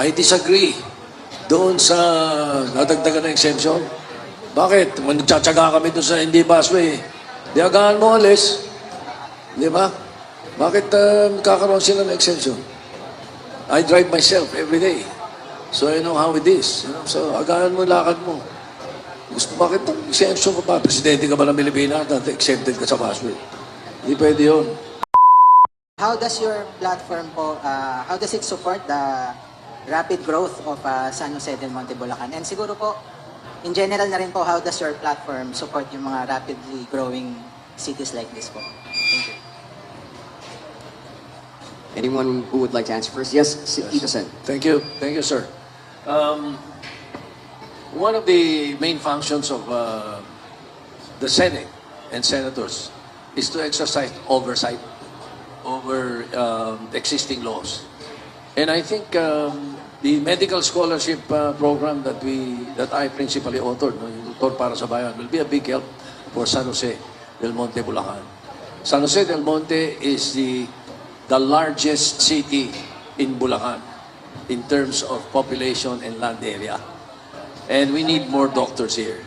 I disagree doon sa nadagdagan ng exemption. Bakit? Nagtsatsaga kami doon sa hindi busway. Di agahan mo alis. Di ba? Bakit kakaroon sila ng exemption? I drive myself every day. So I know how it is. You know? So agahan mo, lakad mo. Bakit exemption ka pa? Presidente ka ba ng Pilipinas at exempted ka sa busway? Hindi pwede yun. How does your platform po, how does it support the rapid growth of San Jose del Monte, Bulacan? And siguro po, in general na rin po, how does your platform support yung mga rapidly growing cities like this po? Thank you. Anyone who would like to answer first? Yes, Ito-sen. Thank you. Thank you, sir. One of the main functions of the Senate and senators is to exercise oversight over existing laws. And I think the medical scholarship program that I principally authored, no, yung Doktor para sa Bayan, will be a big help for San Jose del Monte, Bulacan. San Jose del Monte is the largest city in Bulacan in terms of population and land area. And we need more doctors here.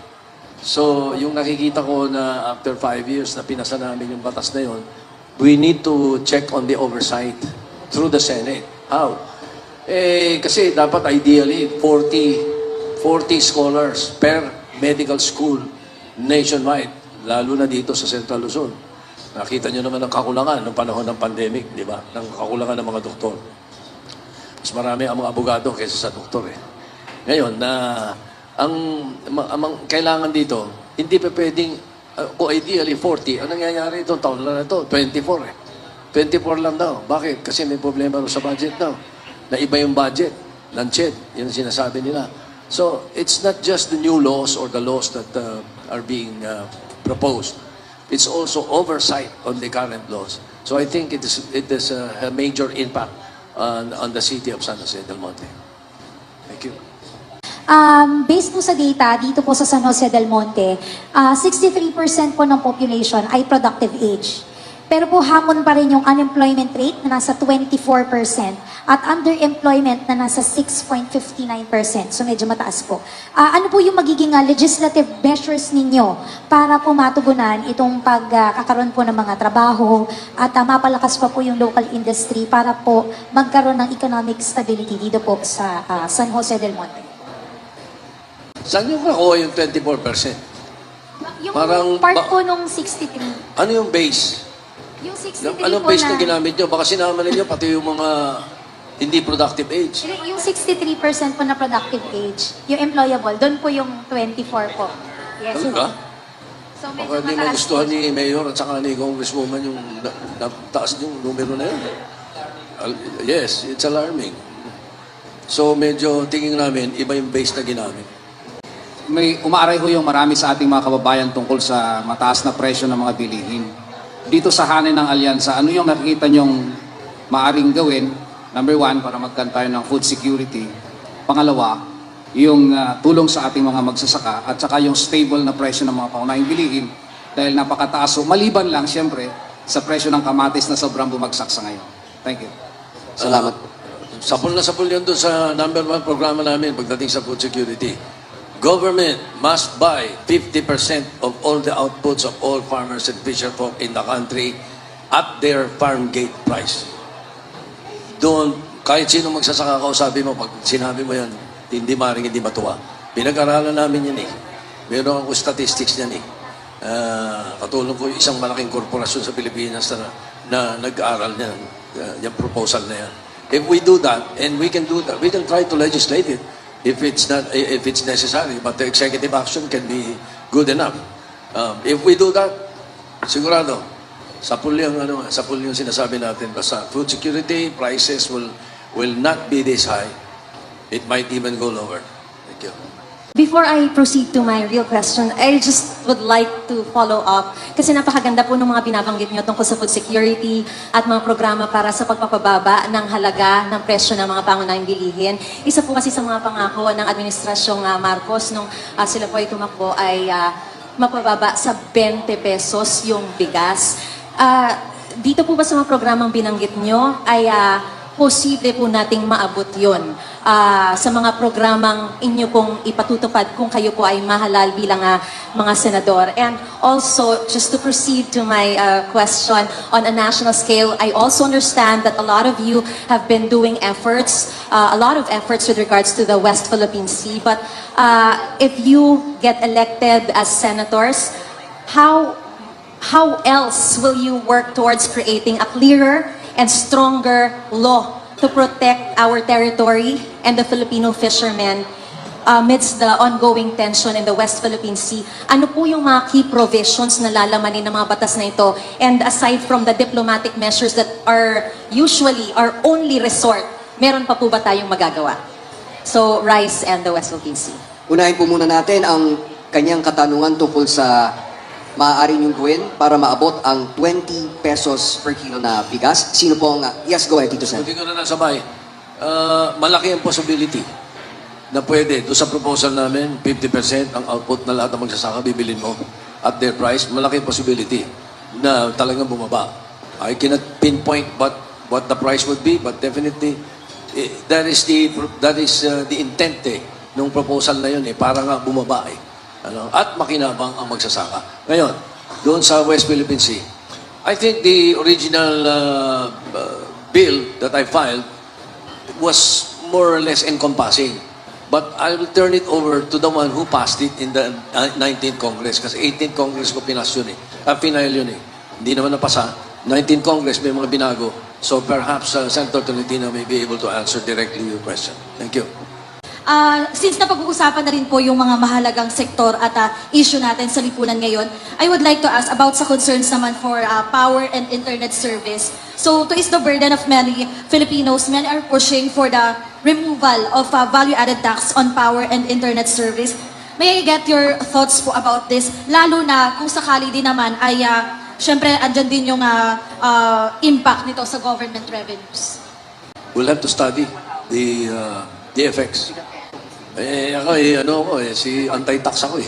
So, yung nakikita ko na after 5 years na pinasa namin yung batas na yun, we need to check on the oversight through the Senate. How? Kasi dapat ideally 40 scholars per medical school nationwide, lalo na dito sa Central Luzon. Nakita nyo naman ang kakulangan ng panahon ng pandemic, di ba? Ng kakulangan ng mga doktor. Mas marami ang mga abogado kaysa sa doktor eh. Ngayon, ang kailangan dito, hindi pa pwedeng, kung ideally 40, ang nangyayari itong taon lang na ito, 24 eh. 24 lang daw. Bakit? Kasi may problema sa budget daw. Na iba yung budget ng CHED. Yun ang sinasabi nila. So, it's not just the new laws or the laws that are being proposed. It's also oversight on the current laws. So I think it is a major impact on the city of San Jose del Monte. Thank you. Based po sa data, dito po sa San Jose del Monte, 63% po ng population ay productive age. Pero po hamon pa rin yung unemployment rate na nasa 24% at underemployment na nasa 6.59%. So medyo mataas po. Ano po yung magiging legislative measures ninyo para po matugunan itong pagkakaroon po ng mga trabaho at mapalakas pa po yung local industry para po magkaroon ng economic stability dito po sa San Jose del Monte? Saan yung nakuha yung 24%? Yung Parang part po nung 63. Ano yung base? Yung 63 Anong po base na na... ginamit nyo? Baka sinama ninyo pati yung mga hindi productive age. Yung 63% po na productive age, yung employable, doon po yung 24 po. Yes po. Talaga? So medyo Baka hindi mataas magustuhan po. ni Mayor at saka ni Congresswoman yung taas yung numero na yun. Yes, it's alarming. So medyo tingin namin, iba yung base na ginamit. May umaaray ho yung marami sa ating mga kababayan tungkol sa mataas na presyo ng mga bilihin. Dito sa hanin ng alyansa, ano yung nakikita nyong maaring gawin? Number one, para magkaroon tayo ng food security. Pangalawa, yung tulong sa ating mga magsasaka at saka yung stable na presyo ng mga paunahing bilihin dahil napakataas. So, maliban lang, siyempre, sa presyo ng kamatis na sobrang bumagsak sa ngayon. Thank you. Salamat. Sapul na sapul yun doon sa number 1 programa namin pagdating sa food security. Government must buy 50% of all the outputs of all farmers and fisherfolk in the country at their farm gate price. Doon, kahit sino magsasaka sabi mo, pag sinabi mo yan, hindi maring hindi matuwa. Pinag-aralan namin yan eh. Meron akong statistics yan eh. Katulong ko yung isang malaking korporasyon sa Pilipinas na nag-aaral niyan, yung proposal na yan. If we do that, and we can do that, we can try to legislate it. If it's necessary, but the executive action can be good enough. If we do that, sigurado, sapul yung sinasabi natin. Basta food security prices will not be this high. It might even go lower. Thank you. Before I proceed to my real question, I just would like to follow up kasi napakaganda po ng mga binabanggit niyo tungkol sa food security at mga programa para sa pagpapababa ng halaga ng presyo ng mga pangunahing bilihin. Isa po kasi sa mga pangako ng Administrasyong Marcos nung sila po ay tumakbo ay mapababa sa 20 pesos yung bigas. Dito po ba sa mga programang binanggit niyo ay posible po nating maabot yon sa mga programang inyo pong ipatutupad kung kayo po ay mahalal bilang mga senador. And also, just to proceed to my question on a national scale, I also understand that a lot of you have been doing efforts, a lot of efforts with regards to the West Philippine Sea. But if you get elected as senators, how else will you work towards creating a clearer and stronger law to protect our territory and the Filipino fishermen amidst the ongoing tension in the West Philippine Sea? Ano po yung mga key provisions na lalamanin ng mga batas na ito? And aside from the diplomatic measures that are usually our only resort, meron pa po ba tayong magagawa? So, rice and the West Philippine Sea. Unahin po muna natin ang kanyang katanungan tungkol sa maaari niyong gawin para maabot ang 20 pesos per kilo na bigas. Sino po ang... Yes, go ahead, Tito Sen. Hindi ko na nasabay. Malaki ang possibility na pwede. Doon sa proposal namin, 50% ang output na lahat ng magsasaka, bibilin mo at their price. Malaki ang possibility na talagang bumaba. I cannot pinpoint what the price would be, but definitely that is the intent nung proposal na yun para nga bumaba at makinabang ang magsasaka. Ngayon, doon sa West Philippine Sea, I think the original bill that I filed was more or less encompassing. But I will turn it over to the one who passed it in the 19th Congress. Kasi 18th Congress ko pinas yun final yun Hindi naman napasa. 19th Congress may mga binago. So perhaps Senator Tolentino may be able to answer directly your question. Thank you. Since napag-uusapan na rin po yung mga mahalagang sektor at issue natin sa lipunan ngayon, I would like to ask about sa concerns naman for power and internet service. So to ease the burden of many Filipinos, many are pushing for the removal of value-added tax on power and internet service. May I get your thoughts po about this? Lalo na kung sakali din naman ay syempre andyan din yung impact nito sa government revenues. We'll have to study the effects. Ako si anti-tax ako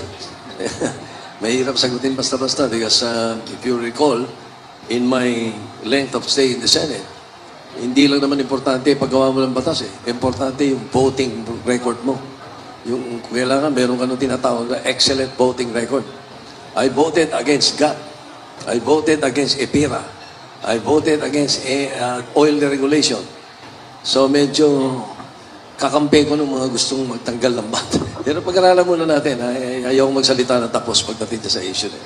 Mahirap sagutin basta-basta because if you recall, in my length of stay in the Senate, hindi lang naman importante paggawa mo ng batas Importante yung voting record mo. Yung kailangan meron ka nung tinatawag na excellent voting record. I voted against GATT. I voted against EPIRA. I voted against oil deregulation. So medyo kakampi ko ng mga gustong magtanggal ng bat. Pero pag-aralan muna natin, ayaw magsalita na tapos pagdating sa issue na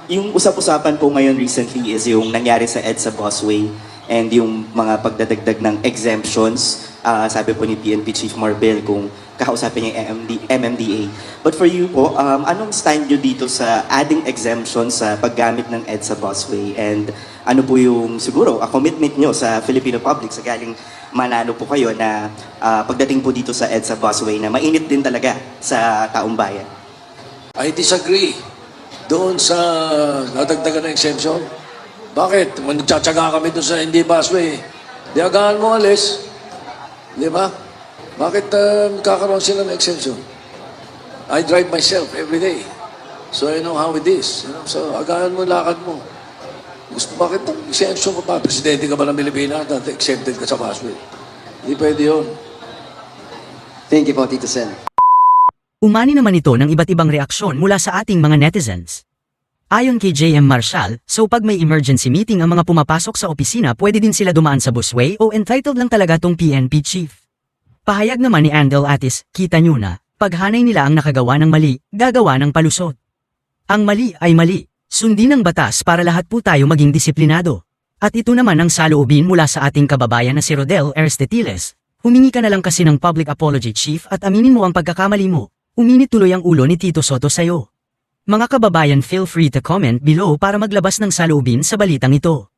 Yung usap-usapan po ngayon recently is yung nangyari sa EDSA Busway and yung mga pagdadagdag ng exemptions. Sabi po ni PNP Chief Marbel kung kakausapin niya yung MMDA. But for you po, anong stand nyo dito sa adding exemptions sa paggamit ng EDSA Busway? And ano po yung siguro a commitment nyo sa Filipino public sa galing manalo po kayo na pagdating po dito sa EDSA Busway na mainit din talaga sa taong bayan? I disagree doon sa nadagdagan ng exemption. Bakit? Magtsatsaga kami doon sa hindi busway. Di agahan mo alis. Di ba? Bakit kakaroon sila ng exemption? I drive myself every day. So I know how it is. So agahan mo, lakad mo. Bakit itong exemption ko pa? Presidente ka ba ng Pilipinas? Exempted ka sa busway. Hindi pwede yun. Thank you po, Tito Sen. Umani naman ito ng iba't ibang reaksyon mula sa ating mga netizens. Ayon kay JM Marshall, so pag may emergency meeting ang mga pumapasok sa opisina pwede din sila dumaan sa busway o entitled lang talaga tong PNP chief. Pahayag naman ni Andel Atis, kita nyo na, paghanay nila ang nakagawa ng mali, gagawa ng palusot. Ang mali ay mali, sundin ang batas para lahat po tayo maging disiplinado. At ito naman ang saloobin mula sa ating kababayan na si Rodel Aristetiles. Humingi ka na lang kasi ng public apology chief at aminin mo ang pagkakamali mo. Uminit tuloy ang ulo ni Tito Soto sa'yo. Mga kababayan, feel free to comment below para maglabas ng saloobin sa balitang ito.